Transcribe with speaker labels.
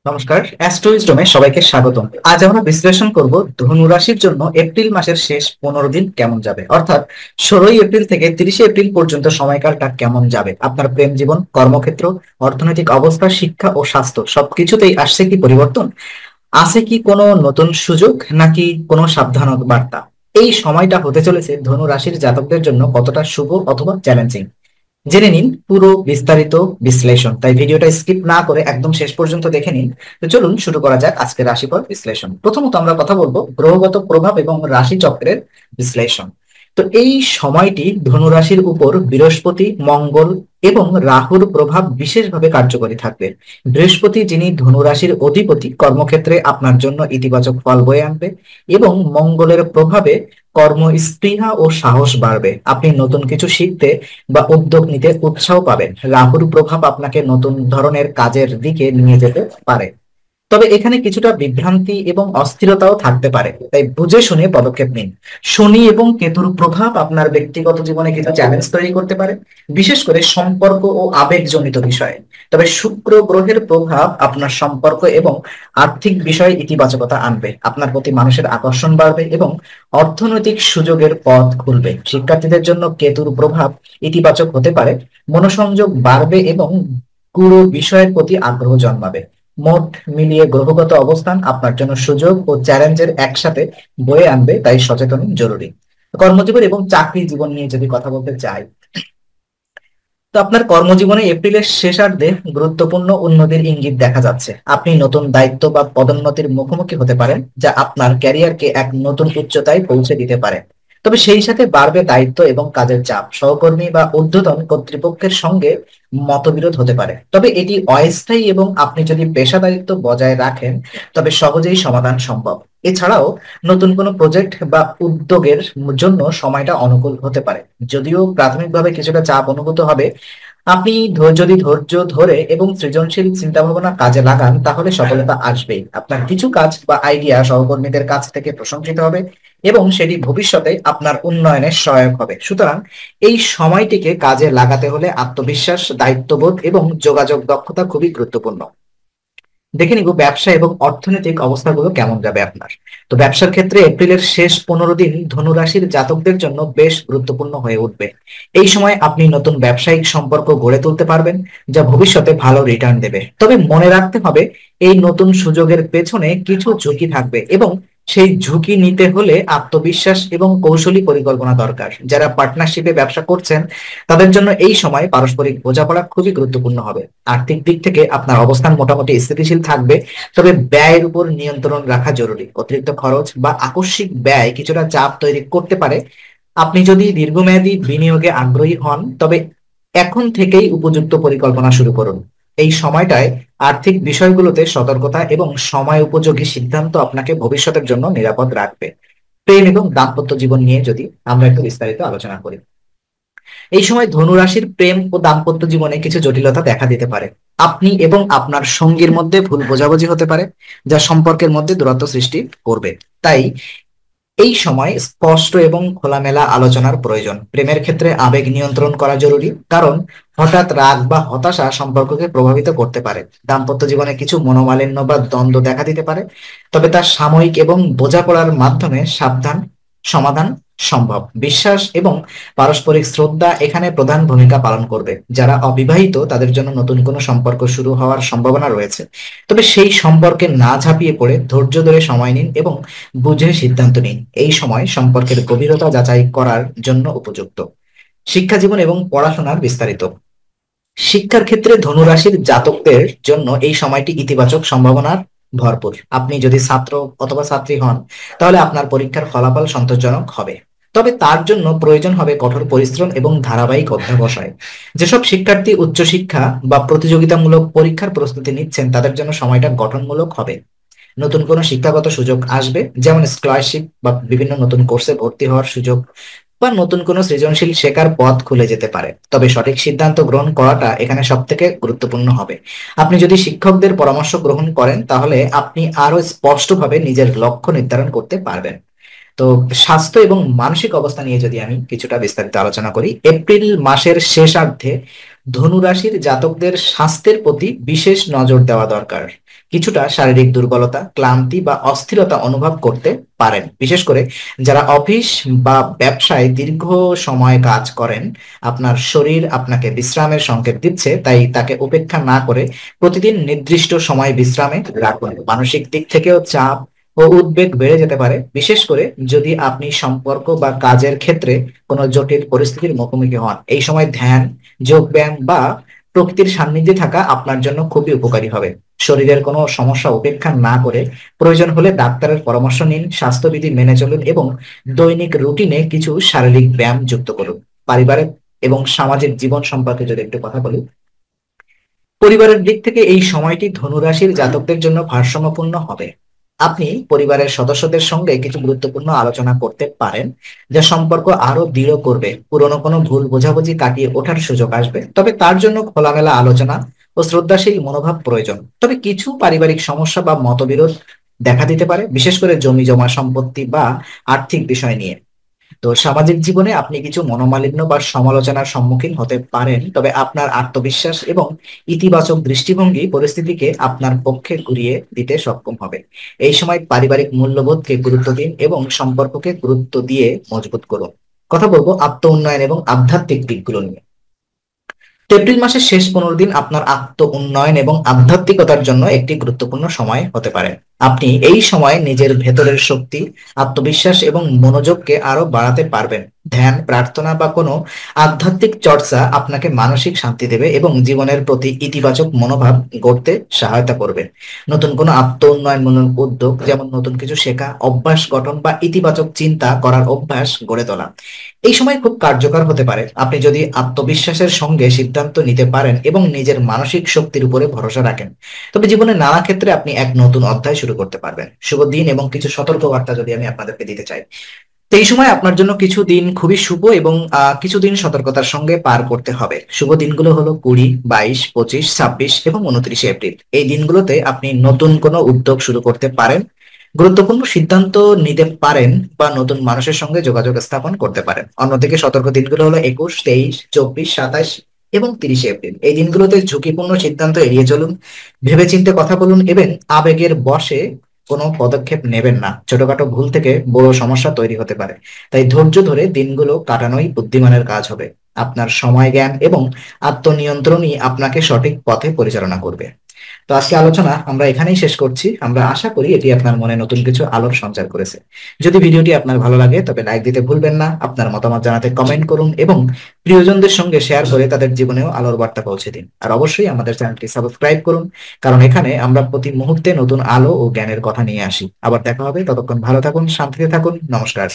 Speaker 1: নমস্কার, অ্যাস্ট্রোইজডমে সবাইকে স্বাগতম। আজ আমরা বিশ্লেষণ করব ধনু রাশির জন্য এপ্রিল মাসের শেষ 15 দিন কেমন যাবে, অর্থাৎ 16 এপ্রিল থেকে 30 এপ্রিল পর্যন্ত সময়কালটা কেমন যাবে। আপনার প্রেম জীবন, কর্মক্ষেত্র, অর্থনৈতিক অবস্থা, শিক্ষা ও স্বাস্থ্য সবকিছুতেই আসছে কি পরিবর্তন, আছে কি কোনো নতুন সুযোগ, নাকি কোনো সাবধানক বার্তা। এই সময়টা হতে চলেছে ধনু রাশির জাতকদের জন্য কতটা শুভ অথবা চ্যালেঞ্জিং, জেনে নিন পুরো বিস্তারিত বিশ্লেষণ। তাই ভিডিওটা স্কিপ না করে একদম শেষ পর্যন্ত দেখে নিন। তো চলুন শুরু করা যাক আজকের রাশিফল বিশ্লেষণ। প্রথমত আমরা কথা বলবো গ্রহগত প্রভাব এবং রাশি চক্রের বিশ্লেষণ। তো এই সময়টি ধনু রাশির উপর বৃহস্পতি, মঙ্গল এবং রাহুর প্রভাব বিশেষভাবে কার্যকরী থাকবে। বৃহস্পতি, যিনি ধনু রাশির অধিপতি, কর্মক্ষেত্রে আপনার জন্য ইতিবাচক ফল বয়ে আনবে এবং মঙ্গলের প্রভাবে কর্মস্পৃহা ও সাহস বাড়বে। আপনি নতুন কিছু শিখতে বা উদ্যোগ নিতে উৎসাহ পাবেন। রাহুর প্রভাব আপনাকে নতুন ধরনের কাজের দিকে নিয়ে যেতে পারে, তবে এখানে কিছুটা বিভ্রান্তি এবং অস্থিরতাও থাকতে পারে, তাই বুঝে শুনে পদক্ষেপ নিন। শনি এবং কেতুর প্রভাব আপনার ব্যক্তিগত জীবনে কিছু চ্যালেঞ্জ তৈরি করতে পারে, বিশেষ করে সম্পর্ক ও আবেগজনিত বিষয়ে। তবে শুক্র গ্রহের প্রভাব আপনার সম্পর্ক এবং আর্থিক বিষয়ে ইতিবাচকতা আনবে। আপনার প্রতি মানুষের আকর্ষণ বাড়বে এবং অর্থনৈতিক সুযোগের পথ খুলবে। শিক্ষার্থীদের জন্য কেতুর প্রভাব ইতিবাচক হতে পারে, মনোসংযোগ বাড়বে এবং গুরু বিষয়ের প্রতি আগ্রহ জন্মাবে। মোট মিলিয়ে গ্রহগত অবস্থান আপনার জন্য সুযোগ ও চ্যালেঞ্জের একসাথে বয়ে আনবে, তাই সচেতন জরুরি। কর্মজীবন এবং চাকরি জীবন নিয়ে যদি কথা বলতে চাই, তো আপনার কর্মজীবনে এপ্রিলের শেষার্ধে গুরুত্বপূর্ণ উন্নতির ইঙ্গিত দেখা যাচ্ছে। আপনি নতুন দায়িত্ব বা পদোন্নতির মুখোমুখি হতে পারেন, যা আপনার ক্যারিয়ারকে এক নতুন উচ্চতায় পৌঁছে দিতে পারে। তবে সেই সাথে বাড়বে দায়িত্ব এবং কাজের চাপ। সহকর্মী বা ঊর্ধ্বতন কর্তৃপক্ষের সঙ্গে মতবিরোধ হতে পারে, তবে এটি অস্থায়ী এবং আপনি যদি পেশাদারিত্ব বজায় রাখেন তবে সহজেই সমাধান সম্ভব। এছাড়াও নতুন কোনো প্রজেক্ট বা উদ্যোগের জন্য সময়টা অনুকূল হতে পারে, যদিও প্রাথমিকভাবে কিছুটা চাপ অনুভূত হবে। আপনি যদি ধৈর্য ধরে এবং সৃজনশীল চিন্তা ভাবনা কাজে লাগান তাহলে সফলতা আসবেই। আপনার কিছু কাজ বা আইডিয়া সহকর্মীদের কাছ থেকে প্রশংসিত হবে এবং সেটি ভবিষ্যতে আপনার উন্নয়নে সহায়ক হবে। সুতরাং এই সময়টিকে কাজে লাগাতে হলে আত্মবিশ্বাস, দায়িত্ববোধ এবং যোগাযোগ দক্ষতা খুবই গুরুত্বপূর্ণ। দেখে নিব ব্যবসা এবং অর্থনৈতিক অবস্থাগুলো কেমন যাবে আপনার। তো ব্যবসার ক্ষেত্রে এপ্রিলের শেষ 15 দিন ধনু রাশির জাতকদের জন্য বেশ গুরুত্বপূর্ণ হয়ে উঠবে। এই সময় আপনি নতুন ব্যবসায়িক সম্পর্ক গড়ে তুলতে পারবেন, যা ভবিষ্যতে ভালো রিটার্ন দেবে। তবে মনে রাখতে হবে, এই নতুন সুযোগের পেছনে কিছু ঝুঁকি থাকবে এবং সেই ঝুঁকি নিতে হলে আত্মবিশ্বাস এবং কৌশলী পরিকল্পনা দরকার। যারা পার্টনারশিপে ব্যবসা করছেন তাদের জন্য এই সময় পারস্পরিক বোঝাপড়া খুবই গুরুত্বপূর্ণ হবে। আর্থিক দিক থেকে আপনার অবস্থান মোটামুটি স্থিতিশীল থাকবে, তবে ব্যয়ের উপর নিয়ন্ত্রণ রাখা জরুরি। অতিরিক্ত খরচ বা আকস্মিক ব্যয় কিছুটা চাপ তৈরি করতে পারে। আপনি যদি দীর্ঘমেয়াদী বিনিয়োগে আগ্রহী হন তবে এখন থেকেই উপযুক্ত পরিকল্পনা শুরু করুন। এই সময়টায় আর্থিক বিষয়গুলোতে সতর্কতা এবং সময় উপযোগী সিদ্ধান্ত আপনাকে ভবিষ্যতের জন্য নিরাপদ রাখবে। প্রেম এবং দাম্পত্য জীবন নিয়ে যদি আমরা একটু বিস্তারিত আলোচনা করি, এই সময় ধনু রাশির প্রেম ও দাম্পত্য জীবনে কিছু জটিলতা দেখা দিতে পারে। আপনি এবং আপনার সঙ্গীর মধ্যে ভুল বোঝাবুঝি হতে পারে, যা সম্পর্কের মধ্যে দূরত্ব সৃষ্টি করবে। তাই এই সময় স্পষ্ট এবং খোলামেলা আলোচনার প্রয়োজন। প্রেমের ক্ষেত্রে আবেগ নিয়ন্ত্রণ করা জরুরি, কারণ হঠাৎ রাগ বা হতাশা সম্পর্ককে প্রভাবিত করতে পারে। দাম্পত্য জীবনে কিছু মনোমালিন্য বা দ্বন্দ্ব দেখা দিতে পারে, তবে তা সাময়িক এবং বোঝাপড়ার মাধ্যমে সাবধান সমাধান সম্ভব। বিশ্বাস এবং পারস্পরিক শ্রদ্ধা এখানে প্রধান ভূমিকা পালন করবে। যারা অবিবাহিত তাদের জন্য নতুন কোনো সম্পর্ক শুরু হওয়ার সম্ভাবনা রয়েছে, তবে সেই সম্পর্কে না ঝাঁপিয়ে পড়ে ধৈর্য ধরে সময় নিন এবং বুঝে সিদ্ধান্ত নিন। এই সময় সম্পর্কের গভীরতা যাচাই করার জন্য উপযুক্ত। শিক্ষা জীবন এবং পড়াশোনার বিস্তারিত। শিক্ষার ক্ষেত্রে ধনু রাশির জাতকদের জন্য এই সময়টি ইতিবাচক সম্ভাবনার ভরপুর। আপনি যদি ছাত্র অথবা ছাত্রী হন তাহলে আপনার পরীক্ষার ফলাফল সন্তোষজনক হবে, তবে তার জন্য প্রয়োজন হবে কঠোর পরিশ্রম এবং ধারাবাহিক অধ্যবসায়। যেসব শিক্ষার্থী উচ্চশিক্ষা বা প্রতিযোগিতামূলক পরীক্ষার প্রস্তুতি নিচ্ছেন তাদের জন্য সময়টা গঠনমূলক হবে। নতুন কোনো শিক্ষাগত সুযোগ আসবে, যেমন স্কলারশিপ বা বিভিন্ন নতুন কোর্সে ভর্তি হওয়ার সুযোগ বা নতুন কোনো সৃজনশীল শেখার পথ খুলে যেতে পারে। তবে সঠিক সিদ্ধান্ত গ্রহণ করাটা এখানে সব থেকে গুরুত্বপূর্ণ হবে। আপনি যদি শিক্ষকদের পরামর্শ গ্রহণ করেন তাহলে আপনি আরো স্পষ্টভাবে নিজের লক্ষ্য নির্ধারণ করতে পারবেন। তো স্বাস্থ্য এবং মানসিক অবস্থা নিয়ে যদি আমি কিছুটা বিস্তারিত আলোচনা করি, এপ্রিল মাসের শেষার্ধে ধনু রাশির জাতকদের স্বাস্থ্যের প্রতি বিশেষ নজর দেওয়া দরকার। কিছুটা শারীরিক দুর্বলতা, ক্লান্তি বা অস্থিরতা অনুভব করতে পারেন। বিশেষ করে যারা অফিস বা ব্যবসায় দীর্ঘ সময় কাজ করেন, আপনার শরীর আপনাকে বিশ্রামের সংকেত দিচ্ছে, তাই তাকে উপেক্ষা না করে প্রতিদিন নির্দিষ্ট সময় বিশ্রামে রাখুন। মানসিক দিক থেকেও চাপ ও উদ্বেগ বেড়ে যেতে পারে, বিশেষ করে যদি আপনি সম্পর্ক বা কাজের ক্ষেত্রে কোনো জটিল পরিস্থিতির মুখোমুখি হন। এই সময় ধ্যান, যোগব্যায়াম বা প্রকৃতির সান্নিধ্যে থাকা আপনার জন্য খুবই উপকারী হবে। শরীরের কোনো সমস্যা উপেক্ষা না করে প্রয়োজন হলে ডাক্তারের পরামর্শ নিন, স্বাস্থ্যবিধি মেনে চলুন এবং দৈনিক রুটিনে কিছু শারীরিক ব্যায়াম যুক্ত করুন। পারিবারিক এবং সামাজিক জীবন সম্পর্কে যদি একটু কথা বলি, পরিবারের দিক থেকে এই সময়টি ধনুরাশির জাতকদের জন্য ভারসাম্যপূর্ণ হবে। আপনি পরিবারের সদস্যদের সঙ্গে কিছু গুরুত্বপূর্ণ আলোচনা করতে পারেন, যা সম্পর্ক আরো দৃঢ় করবে। পুরনো কোনো ভুল বোঝাবুঝি কাটিয়ে ওঠার সুযোগ আসবে, তবে তার জন্য খোলামেলা আলোচনা ও শ্রদ্ধাশীল মনোভাব প্রয়োজন। তবে কিছু পারিবারিক সমস্যা বা মতবিরোধ দেখা দিতে পারে, বিশেষ করে জমি জমা, সম্পত্তি বা আর্থিক বিষয় নিয়ে। তো সামাজিক জীবনে আপনি কিছু মনোমালিন্য বা সমালোচনার সম্মুখীন হতে পারেন, তবে আপনার আত্মবিশ্বাস এবং ইতিবাচক দৃষ্টিভঙ্গি পরিস্থিতিকে আপনার পক্ষে ঘুরিয়ে দিতে সক্ষম হবে। এই সময় পারিবারিক মূল্যবোধকে গুরুত্ব দিন এবং সম্পর্ককে গুরুত্ব দিয়ে মজবুত করুন। কথা বলবো আত্ম উন্নয়ন এবং আধ্যাত্মিক দিকগুলো নিয়ে। তো এপ্রিল মাসের শেষ 15 দিন আপনার আত্ম উন্নয়ন এবং আধ্যাত্মিকতার জন্য একটি গুরুত্বপূর্ণ সময় হতে পারে। আপনি এই সময় নিজের ভেতরের শক্তি, আত্মবিশ্বাস এবং মনোযোগকে আরো বাড়াতে পারবেন। ধ্যান, প্রার্থনা বা কোনো আধ্যাত্মিক চর্চা আপনাকে মানসিক শান্তি দেবে এবং জীবনের প্রতি ইতিবাচক মনোভাব গড়তে সহায়তা করবে। নতুন কোনো আত্ম উন্নয়নমূলক উদ্যোগ, যেমন নতুন কিছু শেখা, অভ্যাস গঠন বা ইতিবাচক চিন্তা করার অভ্যাস গড়ে তোলা, এই সময় খুব কার্যকর হতে পারে। আপনি যদি আত্মবিশ্বাসের সঙ্গে সিদ্ধান্ত নিতে পারেন এবং নিজের মানসিক শক্তির উপরে ভরসা রাখেন, তবে জীবনের নানা ক্ষেত্রে আপনি এক নতুন অধ্যায় শুরু করতে পারবেন। শুভ দিন এবং কিছু সতর্কবার্তা যদি আমি আপনাদেরকে দিতে চাই, তো এই সময় আপনার জন্য কিছু দিন খুবই শুভ এবং কিছু দিন সতর্কতার সঙ্গে পার করতে হবে। শুভ দিনগুলো হলো 20, 22, 25, 26 এবং 29 এপ্রিল। এই দিনগুলোতে আপনি নতুন কোনো উদ্যোগ শুরু করতে পারেন, গুরুত্বপূর্ণ সিদ্ধান্ত নিতে পারেন বা নতুন মানুষের সঙ্গে যোগাযোগ স্থাপন করতে পারেন। অন্যদিকে সতর্ক দিনগুলো হলো 21, 23, 24, 27 এবং 30 এপ্রিল। এই দিনগুলোতে ঝুঁকিপূর্ণ সিদ্ধান্ত এড়িয়ে চলুন, ভেবেচিন্তে কথা বলুন এবং আবেগের বশে কোনো পদক্ষেপ নেবেন না। ছোটখাটো ভুল থেকে বড় সমস্যা তৈরি হতে পারে, তাই ধৈর্য ধরে দিনগুলো কাটানোই বুদ্ধিমানের কাজ হবে। আপনার সময় জ্ঞান এবং আত্মনিয়ন্ত্রণই আপনাকে সঠিক পথে পরিচালনা করবে। তো আজকে আলোচনা আমরা এখানেই শেষ করছি। আমরা আশা করি এটি আপনার মনে নতুন কিছু আলোর সঞ্চার করেছে। যদি ভিডিওটি আপনার ভালো লাগে তবে লাইক দিতে ভুলবেন না। আপনার মতামত জানাতে কমেন্ট করুন এবং প্রিয়জনদের সঙ্গে শেয়ার করে তাদের জীবনেও আলোর বার্তা পৌঁছে দিন। আর অবশ্যই আমাদের চ্যানেলটি সাবস্ক্রাইব করুন, কারণ এখানে আমরা প্রতি মুহূর্তে নতুন আলো ও জ্ঞানের কথা নিয়ে আসি। আবার দেখা হবে, ততক্ষণ ভালো থাকুন, শান্তিতে থাকুন। নমস্কার।